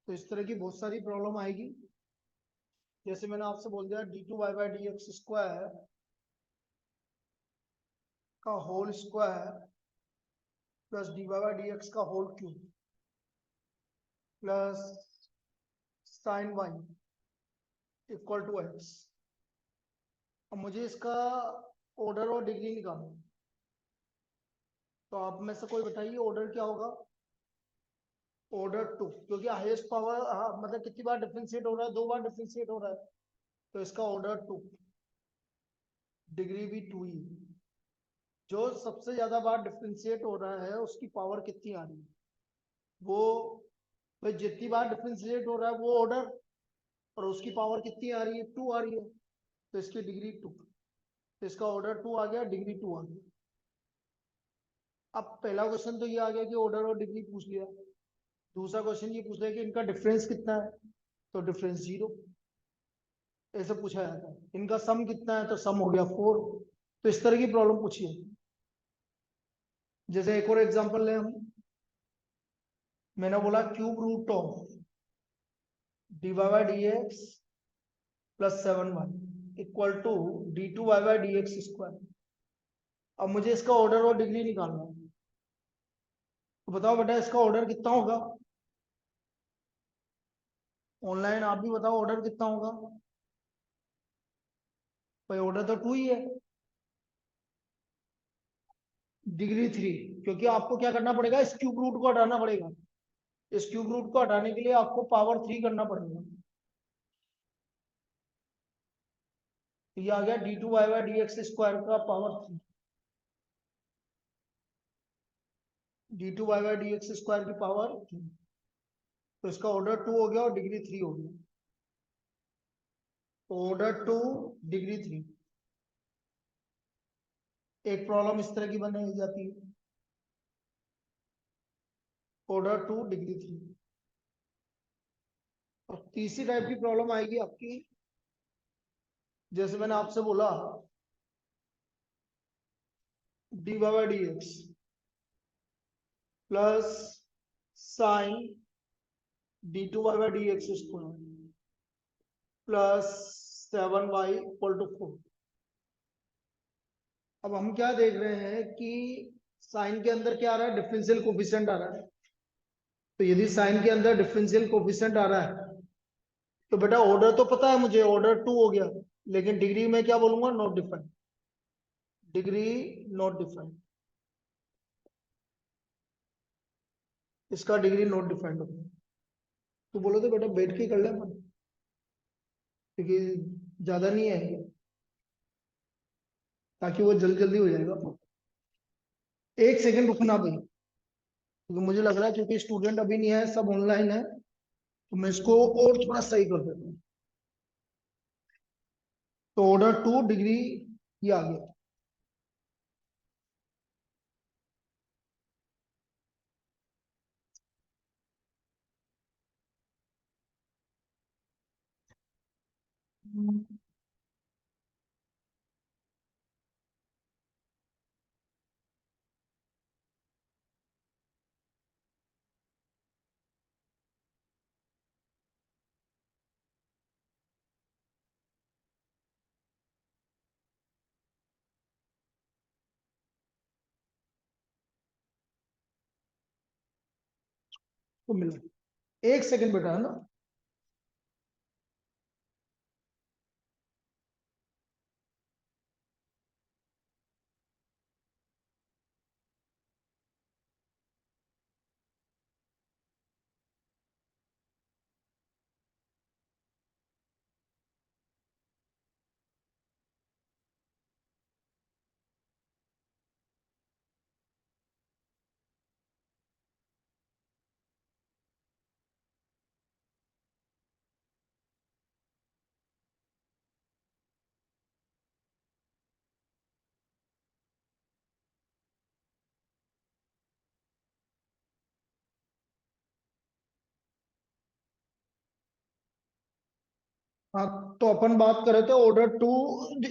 तो इस तरह की बहुत सारी प्रॉब्लम आएगी। जैसे मैंने आपसे बोल दिया d2y/dx² का होल स्क्वायर प्लस dy/dx का whole cube plus sine y equal to x। अब मुझे इसका ऑर्डर और डिग्री निकालना है। तो आप में से कोई बताइए ऑर्डर क्या होगा। ऑर्डर 2, क्योंकि हाईएस्ट पावर मतलब कितनी बार डिफरेंशिएट हो रहा है, 2 बार डिफरेंशिएट हो रहा है, तो इसका ऑर्डर 2, डिग्री भी 2 ही। जो सबसे ज्यादा बार डिफरेंशिएट हो रहा है उसकी पावर कितनी आ रही है, वो भाई जितनी बार डिफरेंशिएट हो रहा है वो ऑर्डर, और उसकी पावर कितनी आ रही है, 2 आ रही है, तो इसकी डिग्री 2। तो इसका ऑर्डर 2 आ गया, डिग्री 2 आ गया। अब पहला क्वेश्चन तो ये आ गया कि ऑर्डर और डिग्री पूछ लिया। दूसरा क्वेश्चन ये पूछ रहा है कि इनका डिफरेंस कितना है, तो डिफरेंस 0, ऐसे पूछा जाता है। इनका सम कितना है, तो सम हो गया 4। तो इस तरह की प्रॉब्लम पूछी है। जैसे एक और एग्जांपल लें हम, मैंने बोला cube root of dy/dx plus 7y equal to d2y/dx²। अब मुझे इसका ऑर्डर और डिग्री निकालना है। तो बताओ बेटा इसका ऑर्डर कितना होगा। ऑनलाइन आप भी बताओ ऑर्डर कितना होगा। भाई ऑर्डर तो 2 ही है, डिग्री 3। क्योंकि आपको क्या करना पड़ेगा, इस क्यूब रूट को हटाना पड़ेगा। इस क्यूब रूट को हटाने के लिए आपको पावर 3 करना पड़ेगा। तो ये आ गया d2y/dx² का पावर 3, d2y/dx² की पावर 3। तो इसका ऑर्डर 2 हो गया और डिग्री 3 हो गया। Order 2, degree 3। एक प्रॉब्लम इस तरह की बनाई जाती है, ऑर्डर 2, डिग्री 3। और तीसरी टाइप की प्रॉब्लम आएगी आपकी, जैसे मैंने आपसे बोला dy/dx plus sine d2y/dx² plus 7y equal to 4। अब हम क्या देख रहे हैं कि साइन के अंदर क्या आ रहा है, डिफरेंशियल कोफिशिएंट आ रहा है। तो यदि साइन के अंदर डिफरेंशियल कोफिशिएंट आ रहा है तो बेटा ऑर्डर तो पता है मुझे, ऑर्डर 2 हो गया, लेकिन डिग्री में क्या बोलूंगा, not defined, degree not defined. इसका डिग्री नॉट डिफाइंड हो गया। तो बोलो तो बेटा बैठ के कर ले अपन, क्योंकि ज्यादा नहीं आएंगे, ताकि वो जल्दी जल्दी हो जाएगा। एक सेकंड रुकना भाई, क्योंकि मुझे लग रहा है क्योंकि स्टूडेंट अभी नहीं है, सब ऑनलाइन है, तो मैं इसको और थोड़ा सही कर देता हूँ। तो ऑर्डर 2, डिग्री ये आ गया। तो मिला, एक सेकंड बेटा, है ना। हाँ, तो अपन बात कर रहे थे ऑर्डर 2,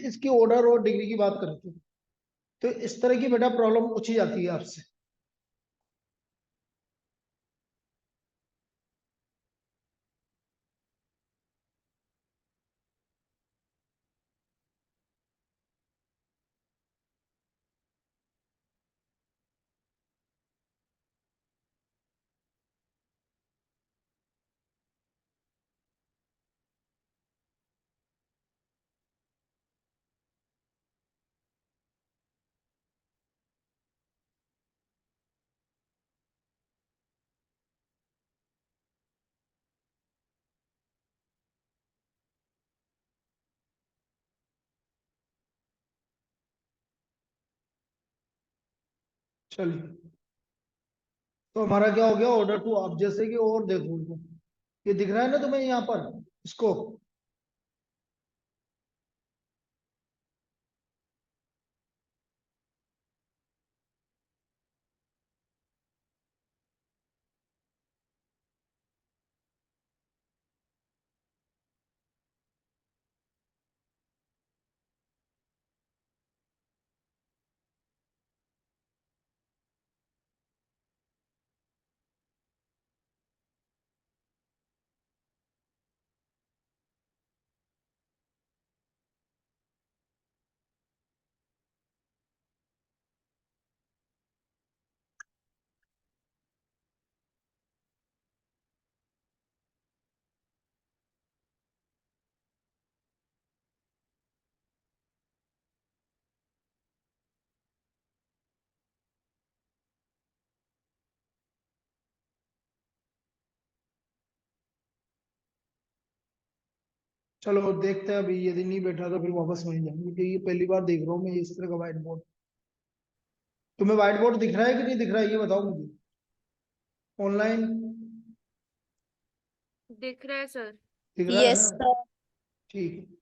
इसकी ऑर्डर और डिग्री की बात कर रहे थे। तो इस तरह की बेटा प्रॉब्लम पूछी जाती है आपसे। चलिए, तो हमारा क्या हो गया, ऑर्डर टू। आप जैसे कि और देखो इनको, ये दिख रहा है ना तुम्हें यहाँ पर, इसको चलो देखते हैं। अभी यदि नहीं बैठा तो फिर वापस वहीं जाएंगे, क्योंकि ये पहली बार देख रहा हूँ मैं ये इस तरह का व्हाइट बोर्ड। तुम्हें व्हाइट बोर्ड दिख रहा है कि नहीं दिख रहा है, ये बताओ मुझे ऑनलाइन। दिख रहा है सर। दिख रहा है यस ना? सर। ठीक है।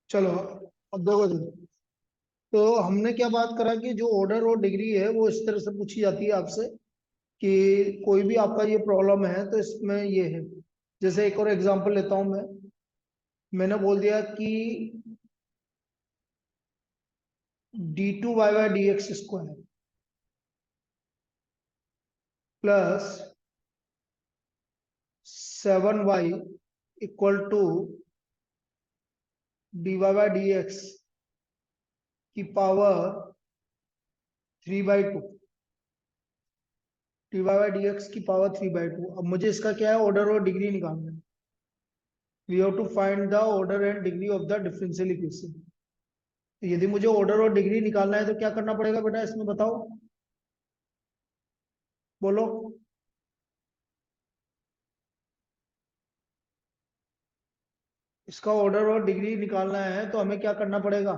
चलो अब देखो देखो, तो हमने क्या बात करा कि जो ऑर्डर और डिग्री है वो इस तरह से पूछी जाती है आपसे कि कोई भी आपका ये प्रॉब्लम है तो इसमें ये है। जैसे एक और एग्जांपल लेता हूं मैं। मैंने बोल दिया कि d2 y by d x square plus 7y equal to dy by d x की power 3/2। dy by d x की पावर 3/2। अब मुझे इसका क्या है, ऑर्डर और डिग्री निकालना है। We have to find the order and degree of the differential equation. यदि मुझे ऑर्डर और डिग्री निकालना है तो क्या करना पड़ेगा बेटा, इसमें बताओ, बोलो। इसका ऑर्डर और डिग्री निकालना है तो हमें क्या करना पड़ेगा?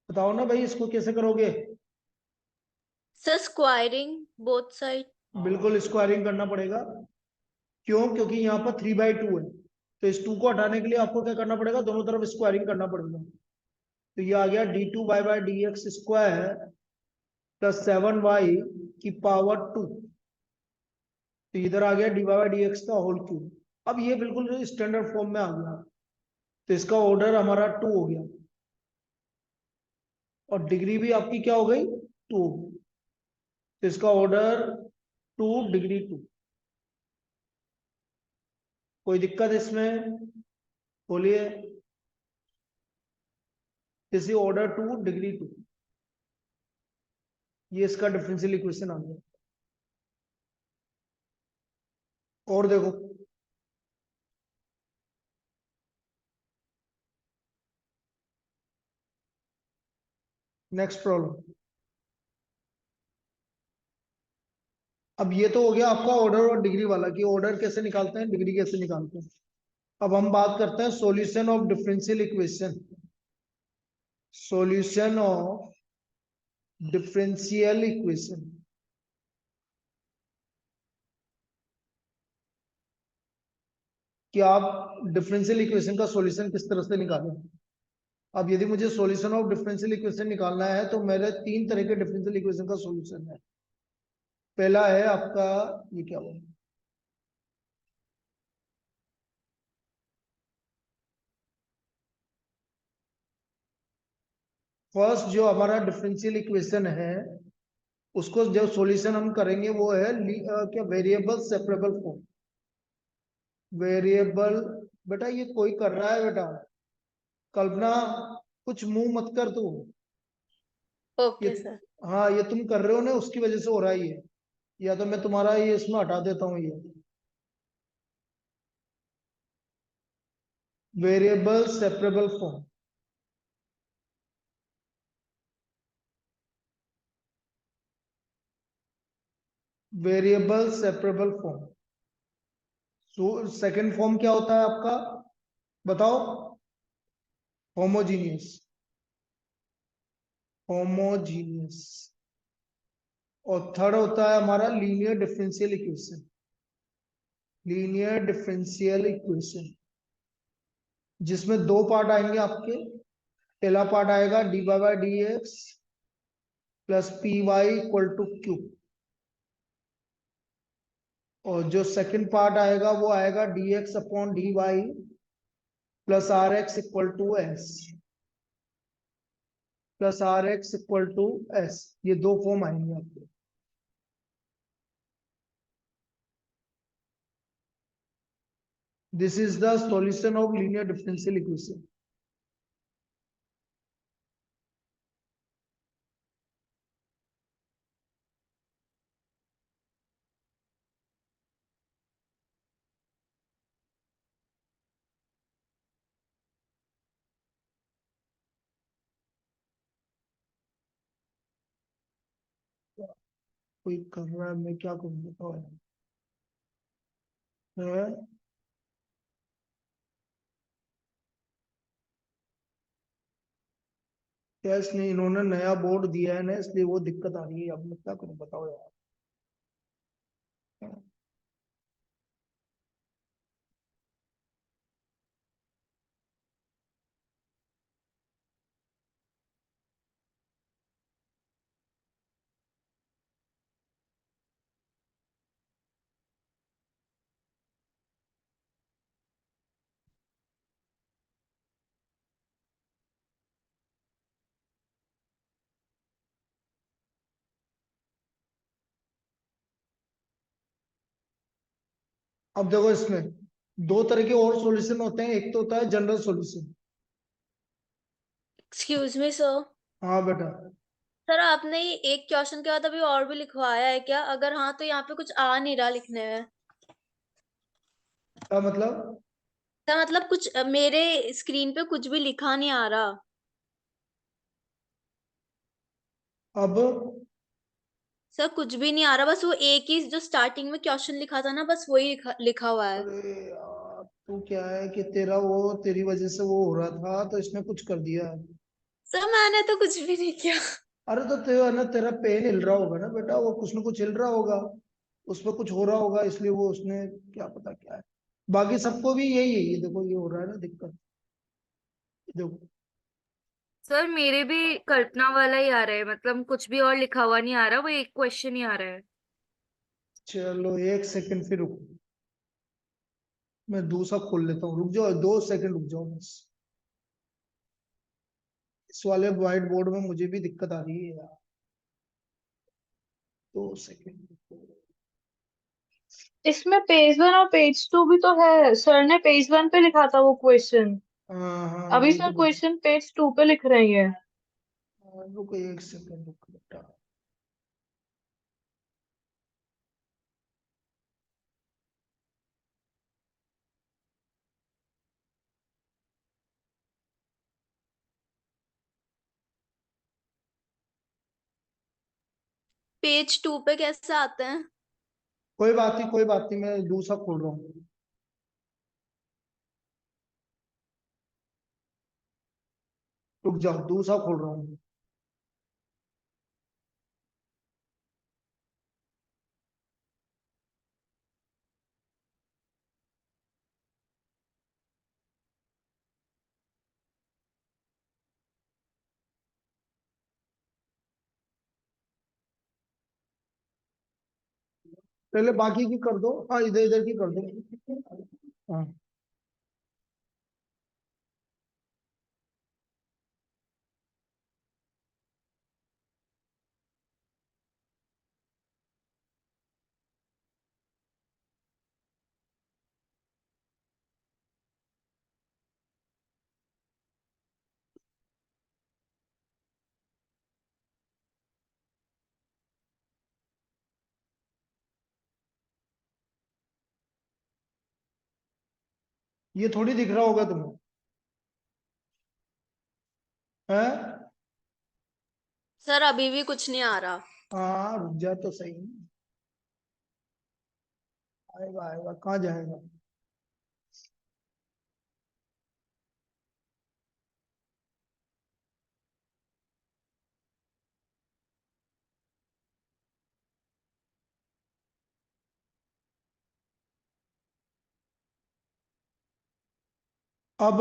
बताओ ना भाई, इसको कैसे करोगे? Sir squaring both side. बिल्कुल स्क्वायरिंग करना पड़ेगा। क्यों? क्योंकि यहाँ पर 3/2 है, तो इस 2 को हटाने के लिए आपको क्या करना पड़ेगा, दोनों तरफ स्क्वायरिंग करना पड़ेगा। तो ये आ गया d2 y by d x square plus 7y की पावर 2। तो इधर आ गया dy बाई डी एक्स का होल क्यूब। अब ये बिल्कुल स्टैंडर्ड फॉर्म में आ गया, तो इसका ऑर्डर हमारा 2 हो गया और डिग्री भी आपकी क्या हो गई, 2 हो गई। तो इसका ऑर्डर 2 डिग्री 2। कोई दिक्कत इसमें? बोलिए। इसी ऑर्डर 2 डिग्री 2, ये इसका डिफरेंशियल इक्वेशन आ गया। और देखो, नेक्स्ट प्रॉब्लम। अब ये तो हो गया आपका ऑर्डर और डिग्री वाला कि ऑर्डर कैसे निकालते हैं, डिग्री कैसे निकालते हैं। अब हम बात करते हैं solution of differential equation. Solution of differential equation. कि आप डिफरेंशियल इक्वेशन का सॉल्यूशन किस तरह से निकालें। अब यदि मुझे सॉल्यूशन ऑफ डिफरेंशियल इक्वेशन निकालना है तो मेरे 3 तरह के डिफरेंशियल इक्वेशन का सॉल्यूशन है। पहला है आपका, ये क्या हुआ, फर्स्ट जो हमारा डिफरेंशियल इक्वेशन है उसको जो सॉल्यूशन हम करेंगे वो है क्या, वेरिएबल सेपरेबल फॉर्म। वेरिएबल, बेटा ये कोई कर रहा है बेटा, कल्पना कुछ मुंह मत कर तू। ये, ओके सर। हाँ ये तुम कर रहे हो ना, उसकी वजह से हो रहा है ये। या तो मैं तुम्हारा ये इसमें हटा देता हूँ ये। Variable separable form. Variable separable form. Second form क्या होता है आपका, बताओ? होमोजीनियस। होमोजीनियस। और थर्ड होता है हमारा linear differential equation. Linear differential equation जिसमें दो पार्ट आएंगे आपके। पहला पार्ट आएगा d y by d x plus p y equal to q. और जो सेकंड पार्ट आएगा वो आएगा d x upon d y plus r x equal to s. Plus r x equal to s. ये दो form आएंगे आपके। This is the solution of linear differential equation. कोई कर रहा है, मैं क्या करूँ बताओ यार। क्या इसने इन्होंने नया बोर्ड दिया है ना, इसलिए वो दिक्कत आ रही है। अब मैं क्या करूँ बताओ यार। अब देखो इसमें दो तरह के और सॉल्यूशन होते हैं। एक तो होता है general solution. Excuse me sir. हाँ बेटा। सर आपने ये एक क्वेश्चन के बाद अभी और भी लिखवाया है क्या? अगर हाँ तो यहाँ पे कुछ आ नहीं रहा लिखने में। क्या मतलब? सर मतलब कुछ मेरे स्क्रीन पे कुछ भी लिखा नहीं आ रहा। अब सर कुछ भी नहीं आ रहा, बस वो एक ही जो स्टार्टिंग में क्वेश्चन लिखा था ना, बस वही लिखा हुआ है। अरे यार, तू क्या है कि तेरा वो तेरी वजह से वो हो रहा था तो इसने कुछ कर दिया है। सर मैंने तो कुछ भी नहीं किया। अरे तो तेरा ना, तेरा पेन हिल रहा होगा ना बेटा, वो कुछ ना कुछ हिल रहा होगा। उसमें कुछ हो रहा होगा इसलिए वो उसने, क्या पता क्या है। बाकी सबको भी यही है, ये देखो ये हो रहा है ना दिक्कत। देखो। सर मेरे भी कल्पना वाला ही आ रहा है, मतलब कुछ भी और लिखा हुआ नहीं आ रहा, वो एक क्वेश्चन ही आ रहा है। चलो एक सेकंड फिर रुको, मैं दूसरा खोल लेता हूँ। रुक जाओ 2 सेकंड, रुक जाओ बस। इस वाले व्हाइट बोर्ड में मुझे भी दिक्कत आ रही है यार। 2 सेकंड। इसमें पेज 1 और पेज 2 भी तो है। सर ने पेज 1 पे लिखा था वो क्वेश्चन। हाँ हाँ अभी वही सर तो। क्वेश्चन पेज 2 पे लिख रही है। रुको 1 सेकंड, रुको बेटा। पेज 2 पे कैसे आते हैं? कोई बात नहीं, कोई बात नहीं, मैं दूसरा खोल रहा हूँ। रुक जाओ, दूसरा खोल रहा हूँ। पहले बाकी की कर दो, हाँ इधर इधर की कर दो। हाँ ये थोड़ी दिख रहा होगा तुम्हें, है? सर अभी भी कुछ नहीं आ रहा। हाँ रुक जा तो सही। आएगा आएगा, कहाँ जाएगा? अब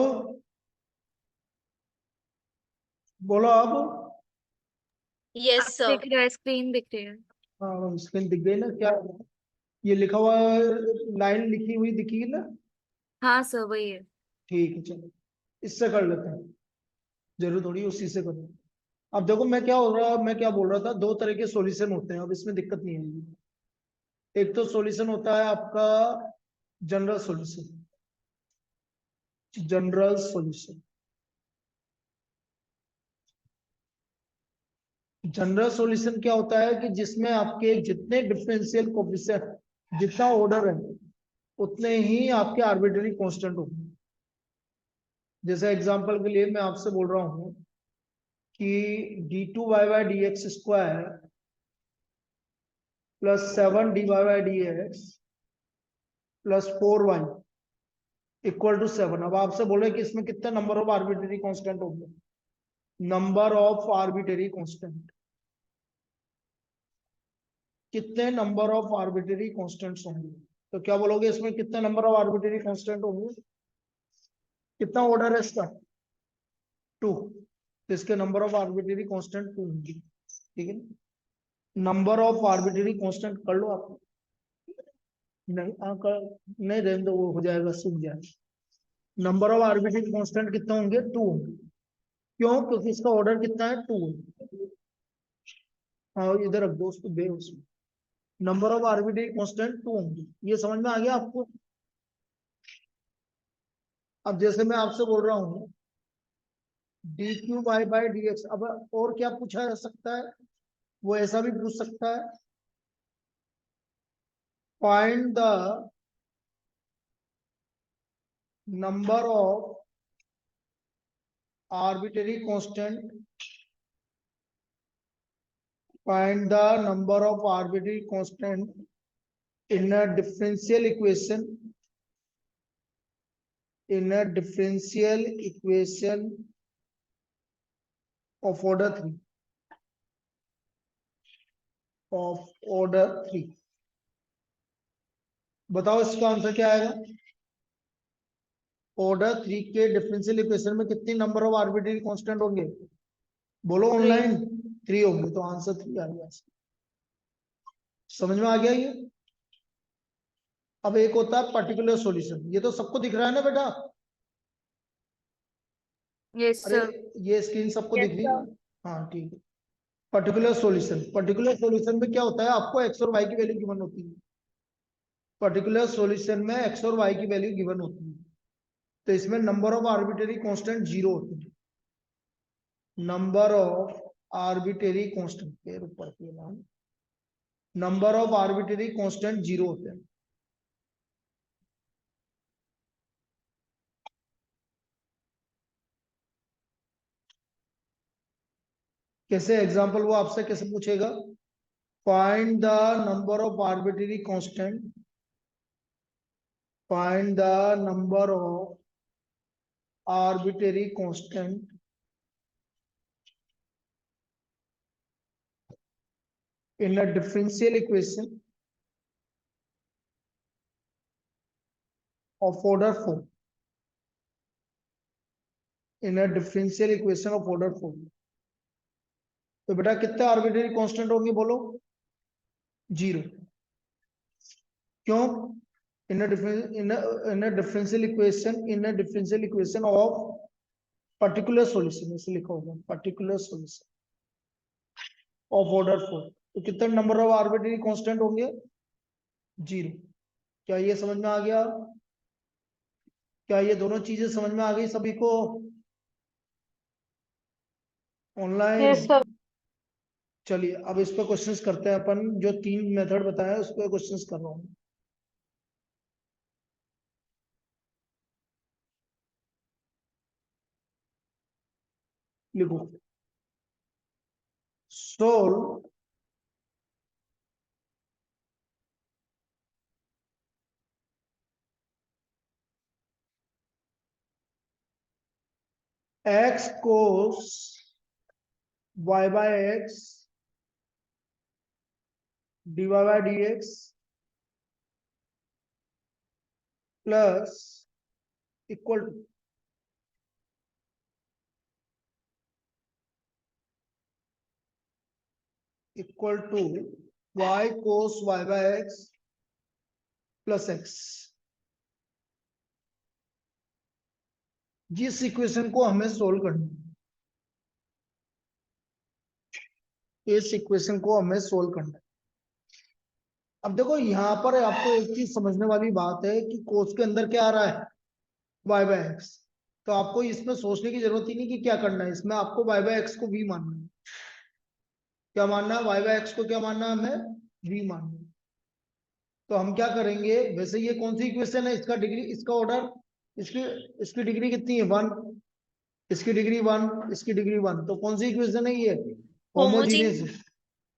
बोलो अब। Yes sir. दिख रहा है, स्क्रीन दिख रही है। हाँ स्क्रीन दिख गई ना? क्या ये लिखा हुआ लाइन लिखी हुई दिखी ना? हाँ सर वही है। ठीक है चलो, इससे कर लेते हैं, जरूर थोड़ी उसी से करो। अब देखो मैं क्या हो रहा, मैं क्या बोल रहा था, दो तरह के सॉल्यूशन होते हैं, अब इसमें दिक्कत नहीं आएगी। एक तो सॉल्यूशन होता है आपका general solution. General solution, general solution क्या होता है कि जिसमें आपके जितने डिफरेंशियल कोफिशिएंट, जितना ऑर्डर है उतने ही आपके आर्बिट्रेरी कांस्टेंट होंगे। जैसे एग्जांपल के लिए मैं आपसे बोल रहा हूं कि d2y/dx² plus 7dy/dx plus 4y equal to 7। अब आपसे बोले कि इसमें कितने नंबर ऑफ आर्बिट्रेरी कांस्टेंट होंगे? नंबर ऑफ आर्बिट्रेरी कांस्टेंट, कितने नंबर ऑफ आर्बिट्रेरी कांस्टेंट्स होंगे? तो क्या बोलोगे, इसमें कितने नंबर ऑफ आर्बिट्रेरी कांस्टेंट होंगे? कितना ऑर्डर है इसका? 2। तो इसके नंबर ऑफ आर्बिट्रेरी कांस्टेंट 2 होंगे, ठीक है। नंबर ऑफ आर्बिट्रेरी कांस्टेंट कर लो आप। नहीं नहीं रहने दो, वो हो जाएगा, सूख जाएगा। नंबर ऑफ आर्बिट्रेरी कांस्टेंट कितने होंगे? 2 होंगे। क्यों? क्योंकि इसका ऑर्डर कितना है? 2 है। हाँ इधर रख दो उसको, दे उसमें। नंबर ऑफ आर्बिट्रेरी कांस्टेंट 2 होंगे, ये समझ में आ गया आपको? अब जैसे मैं आपसे बोल रहा हूँ d3y/dx, अब और क्या पूछा जा सकता है? वो ऐसा भी पूछ सकता है, find the number of arbitrary constant, find the number of arbitrary constant in a differential equation, in a differential equation of order 3, of order 3। बताओ इसका आंसर क्या आएगा? ऑर्डर 3 के डिफरेंशियल इक्वेशन में कितनी नंबर ऑफ आर्बिट्रेरी कांस्टेंट होंगे? बोलो online. 3 होंगे, तो आंसर 3 आ गया। समझ में आ गया ये? अब एक होता है पर्टिकुलर सॉल्यूशन, ये तो सबको दिख रहा है ना बेटा? यस अरे सर। ये स्क्रीन सबको यस दिख रही है सर। ना? हाँ ठीक है। पर्टिकुलर सॉल्यूशन, पर्टिकुलर सॉल्यूशन में क्या होता है, आपको एक्स और वाई की वैल्यू गिवन होती है। पर्टिकुलर सॉल्यूशन में एक्स और वाई की वैल्यू गिवन होती है, तो इसमें नंबर ऑफ आर्बिट्रेरी कांस्टेंट 0 होते हैं। नंबर ऑफ आर्बिट्रेरी कांस्टेंट के ऊपर के नाम, नंबर ऑफ आर्बिट्रेरी कांस्टेंट 0 होते हैं। कैसे एग्जांपल वो आपसे कैसे पूछेगा? Find the number of arbitrary constant, find the number of arbitrary constant in a differential equation of order 4, in a differential equation of order 4। तो बेटा कितने आर्बिट्रेरी कांस्टेंट होंगे बोलो? 0। क्यों? in a differential equation, in a differential equation of particular solution, ऐसे लिखा होगा particular solution of order 4। तो कितने नंबर ऑफ आर्बिट्रेरी कांस्टेंट होंगे? 0। क्या ये समझ में आ गया? क्या ये दोनों चीजें समझ में आ गई सभी को ऑनलाइन? Yes sir. चलिए अब इस पर क्वेश्चंस करते हैं अपन, जो 3 मेथड बताया उस पर क्वेश्चंस कर रहा हूँ। लिखो, solve x cos y by x dy by dx plus equal to y cos y by x plus x। जिस इक्वेशन को हमें सोल्व करना है, इस इक्वेशन को हमें सोल्व करना है। अब देखो यहाँ पर आपको एक चीज समझने वाली बात है कि कोस के अंदर क्या आ रहा है, y बाय एक्स। तो आपको इसमें सोचने की जरूरत ही नहीं कि क्या करना है, इसमें आपको y बाय एक्स को v मानना है। क्या मानना है, y बाय एक्स को क्या मानना है, हमें v मानना है। तो हम क्या करेंगे, वैसे ये कौन सी इक्वेशन है, इसका डिग्री, इसका ऑर्डर, इसकी इसकी डिग्री कितनी है, 1, इसकी डिग्री 1, इसकी डिग्री 1। तो कौन सी इक्वेशन है ये, होमोजीनियस। होमोजीनियस।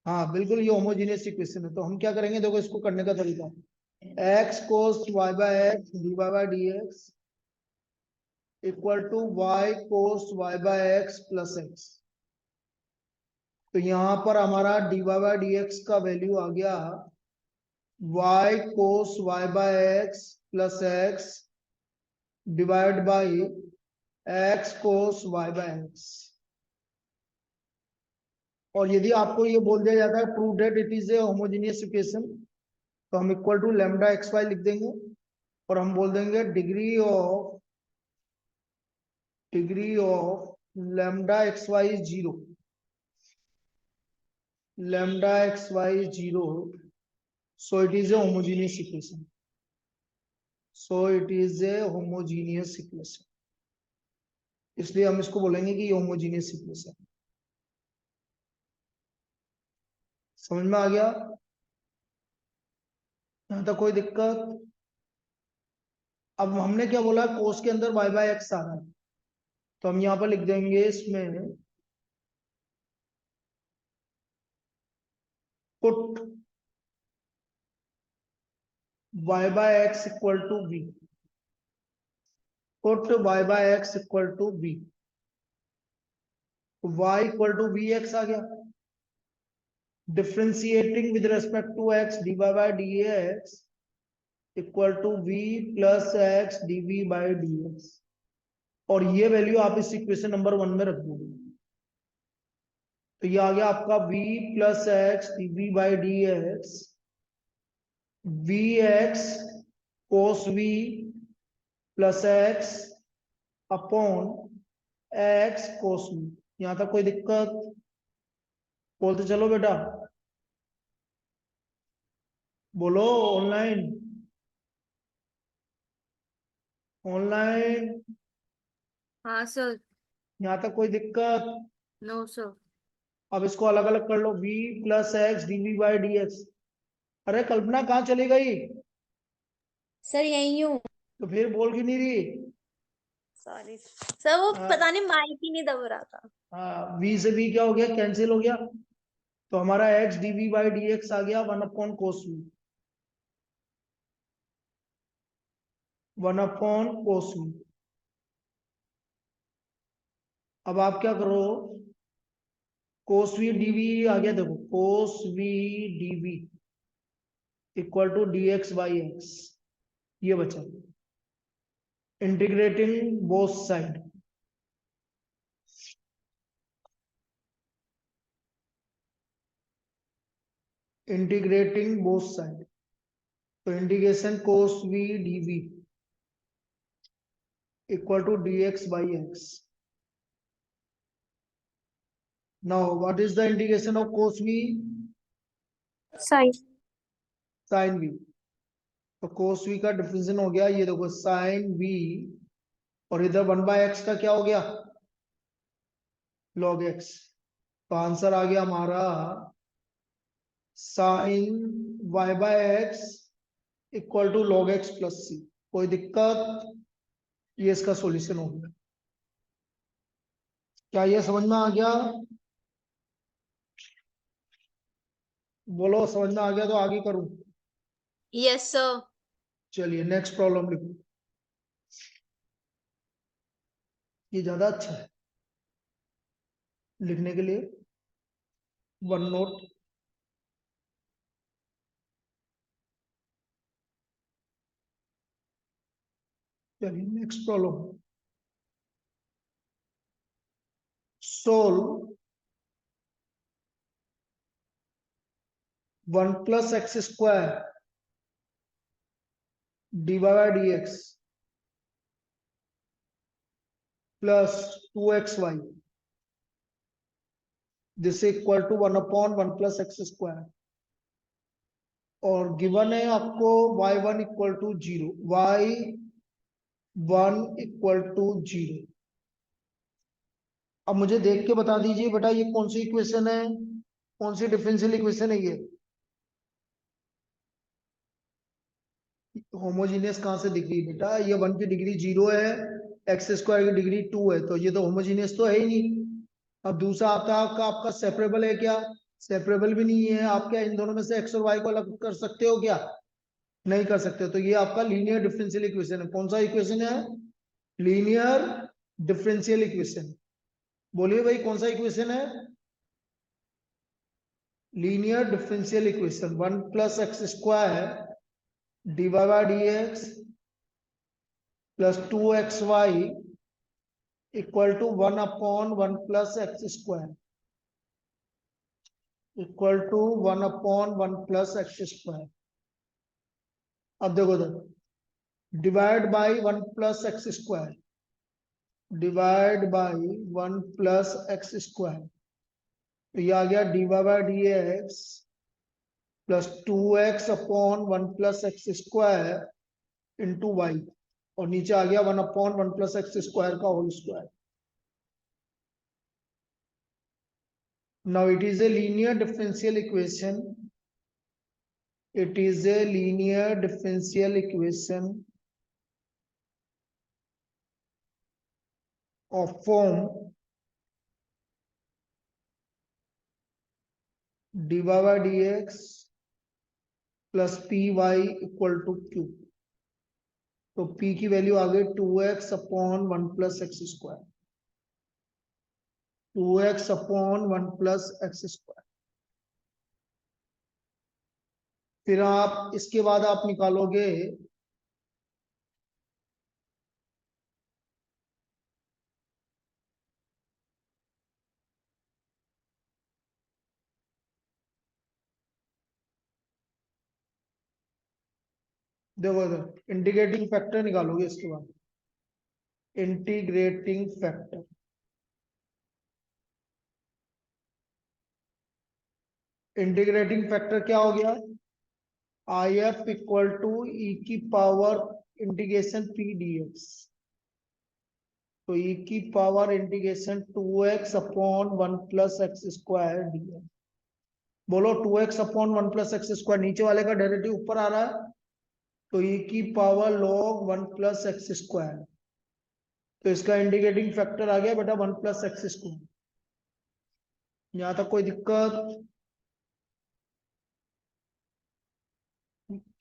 हाँ बिल्कुल, ये होमोजीनियस इक्वेशन है। तो हम क्या करेंगे, देखो इसको करने का तरीका, x cos y by x dy by dx equal to y cos y by x plus x। तो यहाँ पर हमारा dy by dx का वैल्यू आ गया y cos y by x plus x divide by x cos y by x। और यदि आपको ये बोल दिया जाता है prove that it is a homogeneous equation, तो हम equal to lambda x y लिख देंगे और हम बोल देंगे degree of lambda x y is 0, lambda x y is 0, so it is a homogeneous equation, so it is a homogeneous equation. इसलिए हम इसको बोलेंगे कि ये होमोजेनियस इक्वेशन। समझ में आ गया, यहां तक कोई दिक्कत? अब हमने क्या बोला, कोस के अंदर y बाय एक्स आ रहा है, तो हम यहाँ पर लिख देंगे इसमें put y by x equal to v, put y by x equal to v, y equal to v x आ गया। Differentiating with respect to x dy by dx equal to v plus x dv by dx। और ये value आप इस equation number 1 में रख दोगे, तो ये आ गया आपका v plus x dv by dx, vx cos v plus x upon x cos v। यहां तक कोई दिक्कत? बोलते चलो बेटा, बोलो ऑनलाइन, ऑनलाइन। हाँ सर। यहां तक कोई दिक्कत? No sir. अब इसको अलग अलग कर लो, v plus x dv by dx। अरे कल्पना कहाँ चली गई? सर यही हूँ। तो फिर बोल क्यों नहीं रही? सॉरी सर, वो हाँ। पता नहीं माइक ही नहीं दब रहा था। हाँ, v से v क्या हो गया, कैंसिल हो गया। तो हमारा x dv बाई dx आ गया 1 अपॉन कोस v, 1 अपॉन कोस v। अब आप क्या करो, कोस v dv आ गया, देखो cos v dv equal to dx by x, ये बचा। Integrating both side, integrating both side, तो integration cos v dv equal to dx by x। Now what is the integration of cos v? Sine. Sine v। तो कोस v का differential हो गया, ये देखो sign v, और इधर 1 बाय एक्स का क्या हो गया, log x। तो आंसर आ गया हमारा sine y by x equal to log x plus c। कोई दिक्कत? ये इसका सॉल्यूशन हो गया। क्या ये समझ में आ गया? बोलो समझ में आ गया तो आगे करूं? Yes sir. चलिए नेक्स्ट प्रॉब्लम लिखो, ये ज्यादा अच्छा है। लिखने के लिए वन नोट। चलिए next problem. Solve 1 + x² dy/dx plus 2xy this equal to 1/1 + x²। और गिवन है आपको y1 equal to 0, y1 equal to 0। अब मुझे देख के बता दीजिए बेटा ये कौन सी इक्वेशन है, कौन सी डिफरेंशियल इक्वेशन है ये। होमोजीनियस कहां से दिख रही है बेटा, ये 1 की डिग्री 0 है, x² की डिग्री 2 है, तो ये तो होमोजीनियस तो है ही नहीं। अब दूसरा आता है आपका सेपरेबल है क्या, सेपरेबल भी नहीं है। आप क्या इन दोनों में से x और y को अलग कर सकते हो क्या, नहीं कर सकते। तो ये आपका लीनियर डिफरेंशियल इक्वेशन है। कौन सा इक्वेशन है, लीनियर डिफरेंशियल इक्वेशन। बोलिए भाई कौन सा इक्वेशन है, linear differential equation. 1 + x² dy/dx plus 2xy equal to 1/1 + x² equal to 1/1 + x²। अब देखो divide by 1 + x², divide by 1 + x², तो ये आ गया dy/dx plus 2x/1 + x² into y, और नीचे आ गया 1/1 + x² का whole square. Now it is a linear differential equation. It is a linear differential equation of form dy/dx plus py equal to q। तो p की value आ गई 2x/1 + x², 2x/1 + x²। फिर आप इसके बाद आप निकालोगे देखो इधर इंटीग्रेटिंग फैक्टर निकालोगे इसके बाद, इंटीग्रेटिंग फैक्टर। इंटीग्रेटिंग फैक्टर क्या हो गया, IF equal to e⁻∫ p dx, तो e⁻∫ 2x/1 + x² dx। बोलो 2x/1 + x², नीचे वाले का डेरिवेटिव ऊपर आ रहा है, तो e⁻log 1 + x², तो इसका इंटीग्रेटिंग फैक्टर आ गया बेटा 1 + x²। यहां तक कोई दिक्कत,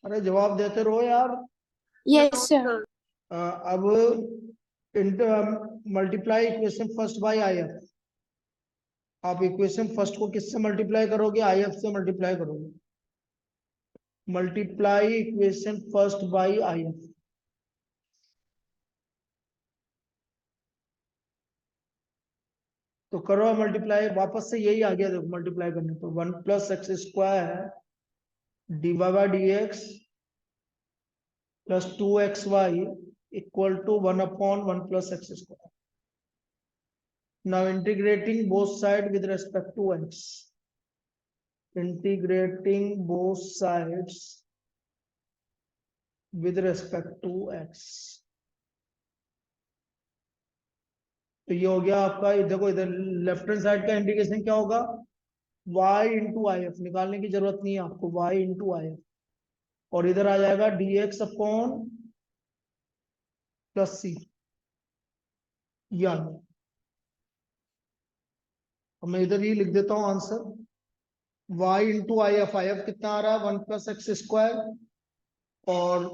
अरे जवाब देते रहो यार। Yes sir. सर अब multiply equation first by IF। आप इक्वेशन फर्स्ट को किससे मल्टीप्लाई करोगे, IF से मल्टीप्लाई करोगे। Multiply equation first by IF, तो करो मल्टीप्लाई, वापस से यही आ गया देखो मल्टीप्लाई करने पर 1 + x² dy/dx plus 2xy equal to 1/1 + x²। Now integrating both sides with respect to x, integrating both sides with respect to x, तो ये हो गया आपका। देखो इधर लेफ्ट हैंड साइड का इंटीग्रेशन क्या होगा, y × IF, निकालने की जरूरत नहीं है आपको, y × IF, और इधर आ जाएगा dx/c, यानी मैं इधर ही लिख देता हूं आंसर, y × IF, IF कितना आ रहा है 1 + x², और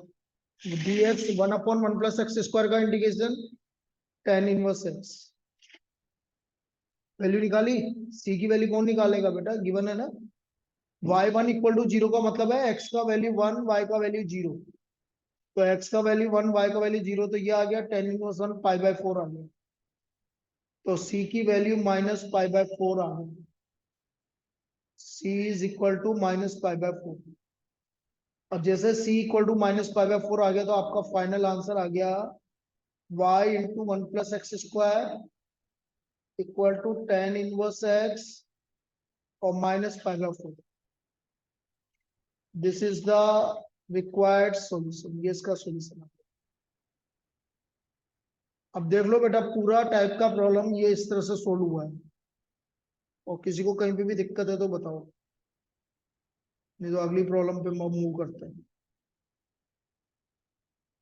dx 1/1 + x² का इंटीग्रेशन tan−1 x। वैल्यू निकाली, सी की वैल्यू कौन निकालेगा बेटा, गिवन है ना, y1 इक्वल टू 0 का मतलब है x का वैल्यू 1, y का वैल्यू 0। तो x का वैल्यू 1, y का वैल्यू 0, तो ये आ गया tan इनवर्स 1 पाई बाय 4 आ गया। तो c की वैल्यू माइनस पाई बाय 4 आ गई, c is equal to minus pi by 4। और जैसे c equal to minus pi by 4 आ गया, तो आपका फाइनल आंसर आ गया y into 1 plus x square equal to tan inverse x और minus pi by 4। This is the required solution, ये इसका सॉल्यूशन है। अब देख लो बेटा, पूरा टाइप का प्रॉब्लम ये इस तरह से सोल्व हुआ है। और किसी को कहीं पे भी दिक्कत है तो बताओ, नहीं तो अगली प्रॉब्लम पे मूव करते हैं।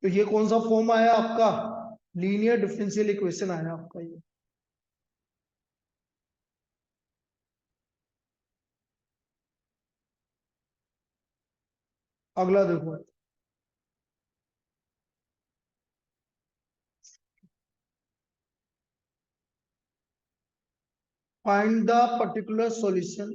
तो ये कौन सा फॉर्म आया आपका, लीनियर डिफरेंशियल इक्वेशन आया आपका ये। अगला देखो, find the particular solution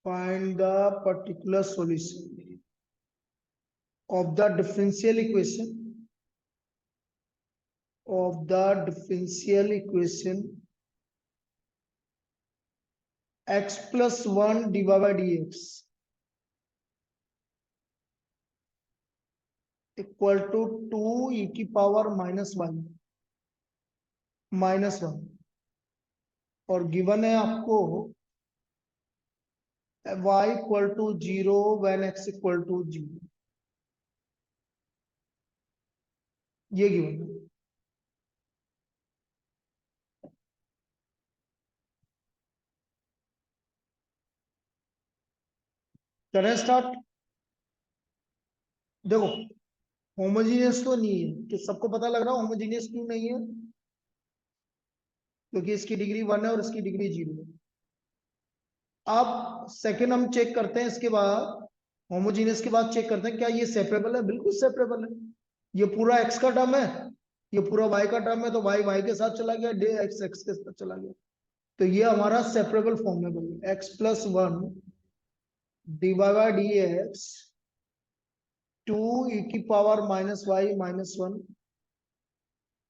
find the particular solution of the differential equation x plus 1 divided by dx equal to 2 e की पावर माइनस 1 और गिवन है आपको y equal to 0 when x equal to 0, ये गिवन है। करें start. देखो, homogeneous तो नहीं है, कि सबको पता लग रहा है होमोजीनियस क्यों नहीं है, क्योंकि इसकी डिग्री 1 है और इसकी डिग्री 0 है। अब सेकंड हम चेक करते हैं, इसके बाद होमोजीनियस के बाद चेक करते हैं क्या ये सेपरेबल है। बिल्कुल सेपरेबल है, ये पूरा x का टर्म है, ये पूरा y का टर्म है, तो y के साथ चला गया, डे x के साथ चला गया, तो ये हमारा सेपरेबल फॉर्म है भाई। x plus 1 divide by d x 2 e की पावर माइनस वाई माइनस 1,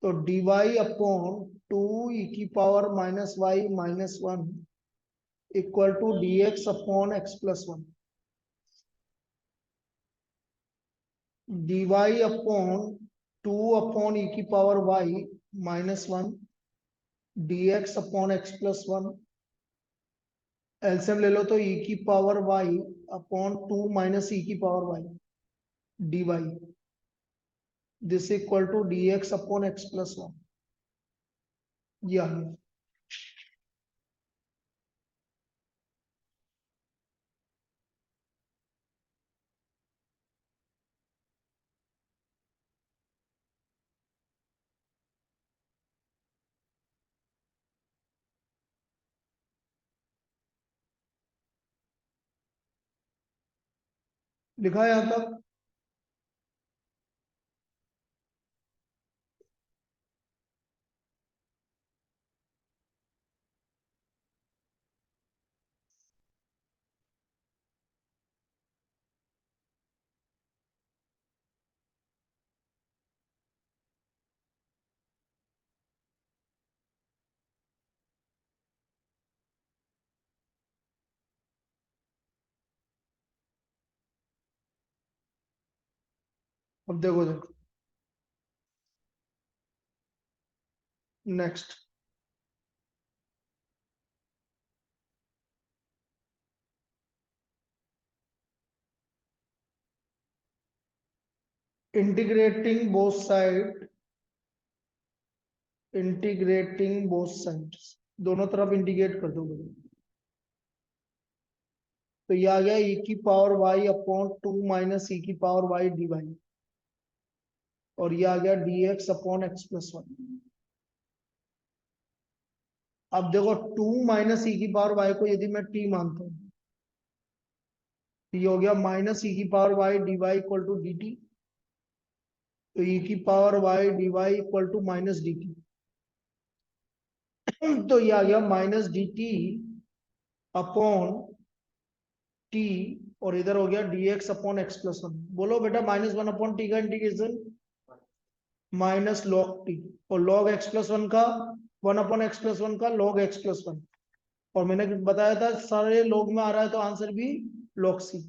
तो dy अपॉन 2 e की power minus y minus 1 equal to dx upon x plus 1। dy upon 2 upon e की power y minus 1 dx upon x plus 1। LCM ले लो तो e की power y upon 2 minus e की power y dy, this equal to dx upon x plus 1। ये आ गया। लिखा है यहां तक। अब देखो देखो नेक्स्ट, इंटीग्रेटिंग बोथ साइड्स, दोनों तरफ इंटीग्रेट कर दो। तो ये आ गया e की power y upon 2 minus e की पावर y dy, और ये आ गया dx अपॉन x प्लस 1। अब देखो 2 माइनस e की पावर y को यदि मैं t मानता हूं, तो ये हो गया माइनस e की power y dy equal to dt। तो e की power y dy equal to minus dt। तो ये आ गया माइनस dt अपॉन t, और इधर हो गया dx upon x plus one. बोलो बेटा माइनस वन अपॉन टी का इंटीग्रेशन माइनस लॉग टी, और लॉग x प्लस वन का one upon x plus one का लॉग x प्लस वन। और मैंने बताया था सारे लॉग में आ रहा है तो आंसर भी लॉग सी।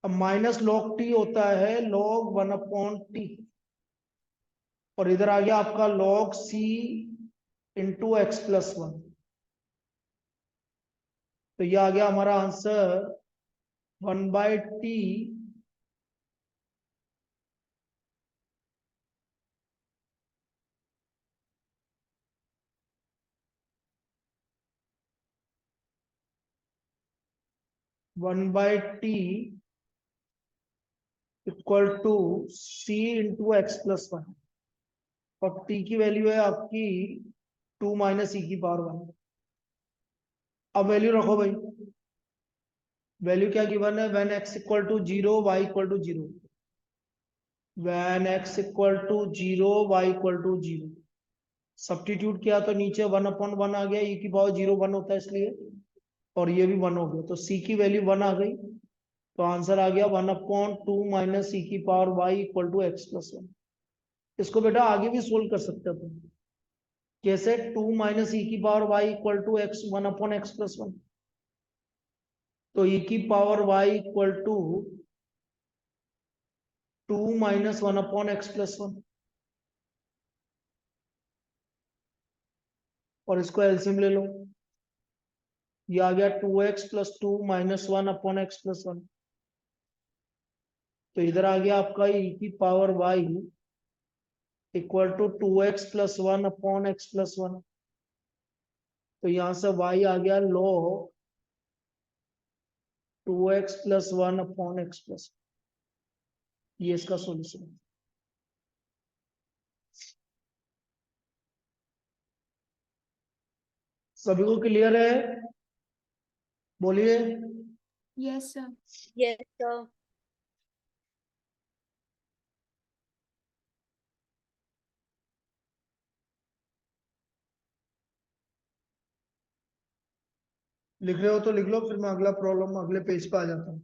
अब माइनस लॉग टी होता है लॉग वन अपॉन टी, और इधर आ गया आपका log c into x plus one. तो ये आ गया हमारा answer 1/t equal to c into x plus one, और t की वैल्यू है आपकी 2 माइनस ई की पावर वन। अब वैल्यू रखो भाई, वैल्यू क्या गिवन है, when x equal to 0 y equal to 0, when x equal to 0 y equal to 0। Substitute किया तो नीचे 1/1 आ गया, e की पावर 0 1 होता है इसलिए, और ये भी 1 हो गया, तो c की वैल्यू 1 आ गई। तो आंसर आ गया 1/2 माइनस ई की power y equal to x plus one. इसको बेटा आगे भी सोल्व कर सकते हैं अपन। कैसे, 2 माइनस ई की power y equal to x 1/x plus one. तो e की power y equal to 2 minus 1/x plus one, और इसको एलसीएम ले लो, ये आ गया 2x plus 2 minus 1/x plus one. तो इधर आ गया आपका e की power y equal to 2x plus 1/x plus one. तो यहां से y आ गया log 2x plus 1/x plus, ये इसका सॉल्यूशन है। सभी को क्लियर है, बोलिए। Yes sir. Yes sir. लिख रहे हो तो लिख लो, फिर मैं अगला प्रॉब्लम अगले पेज पे आ जाता हूँ।